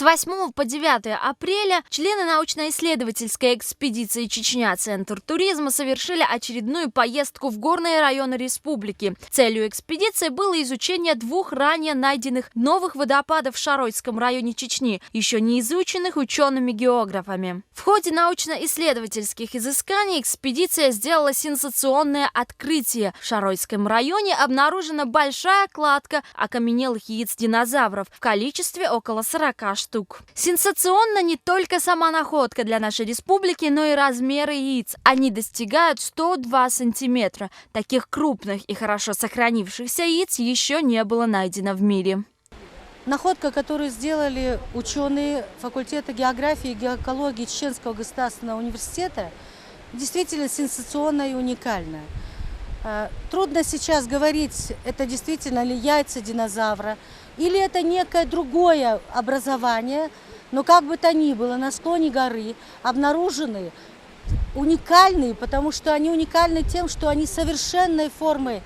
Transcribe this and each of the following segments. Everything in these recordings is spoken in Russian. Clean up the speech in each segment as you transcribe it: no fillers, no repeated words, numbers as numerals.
8 по 9 апреля члены научно-исследовательской экспедиции «Чечня. Центр туризма» совершили очередную поездку в горные районы республики. Целью экспедиции было изучение 2 ранее найденных новых водопадов в Шаройском районе Чечни, еще не изученных учеными-географами. В ходе научно-исследовательских изысканий экспедиция сделала сенсационное открытие. В Шаройском районе обнаружена большая кладка окаменелых яиц динозавров в количестве около 40 штук. Сенсационно не только сама находка для нашей республики, но и размеры яиц. Они достигают 102 сантиметра. Таких крупных и хорошо сохранившихся яиц еще не было найдено в мире. Находка, которую сделали ученые факультета географии и геокологии Чеченского государственного университета, действительно сенсационная и уникальная. Трудно сейчас говорить, это действительно ли яйца динозавра, или это некое другое образование, но как бы то ни было, на склоне горы обнаружены уникальные, потому что они уникальны тем, что они совершенной формы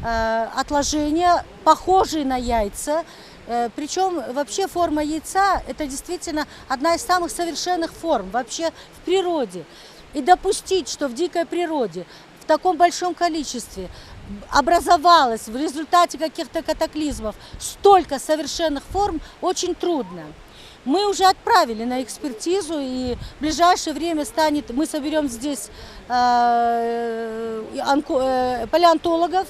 отложения, похожие на яйца. Причем вообще форма яйца – это действительно одна из самых совершенных форм вообще в природе. И допустить, что в дикой природе в таком большом количестве образовалось в результате каких-то катаклизмов столько совершенных форм, очень трудно. Мы уже отправили на экспертизу, и в ближайшее время мы соберем здесь палеонтологов,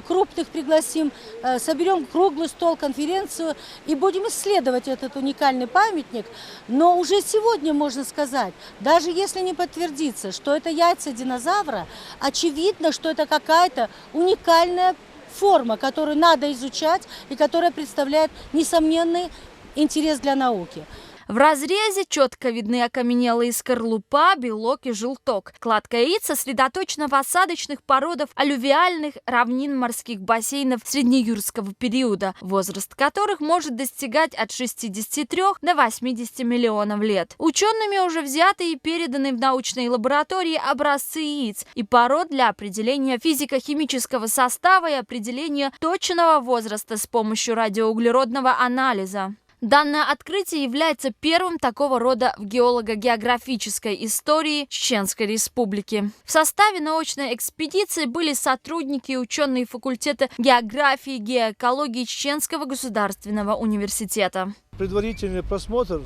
крупных пригласим, соберем круглый стол, конференцию и будем исследовать этот уникальный памятник. Но уже сегодня можно сказать, даже если не подтвердится, что это яйца динозавра, очевидно, что это какая-то уникальная форма, которую надо изучать и которая представляет несомненный интерес для науки. В разрезе четко видны окаменелые скорлупа, белок и желток. Кладка яиц сосредоточена в осадочных породах аллювиальных равнин морских бассейнов среднеюрского периода, возраст которых может достигать от 63 до 80 миллионов лет. Учеными уже взяты и переданы в научные лаборатории образцы яиц и пород для определения физико-химического состава и определения точного возраста с помощью радиоуглеродного анализа. Данное открытие является первым такого рода в геолого-географической истории Чеченской Республики. В составе научной экспедиции были сотрудники и ученые факультета географии и геоэкологии Чеченского государственного университета. Предварительный просмотр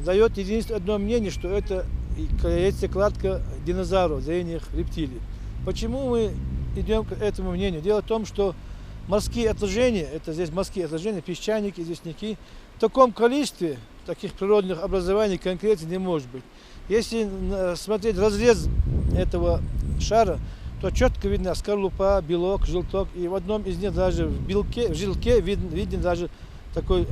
дает единственное одно мнение, что это яйцекладка динозавров, древних рептилий. Почему мы идем к этому мнению? Дело в том, что морские отложения, это здесь морские отложения, песчаники, известняки, в таком количестве таких природных образований конкретно не может быть. Если смотреть разрез этого шара, то четко видно скорлупа, белок, желток, и в одном из них даже в жилке виден даже такой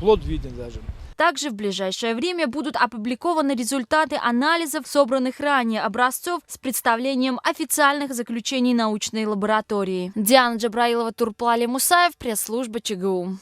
плод виден даже. Также в ближайшее время будут опубликованы результаты анализов собранных ранее образцов с представлением официальных заключений научной лаборатории. Диана Джабраилова, Турпал Али Мусаев, пресс-служба ЧГУ.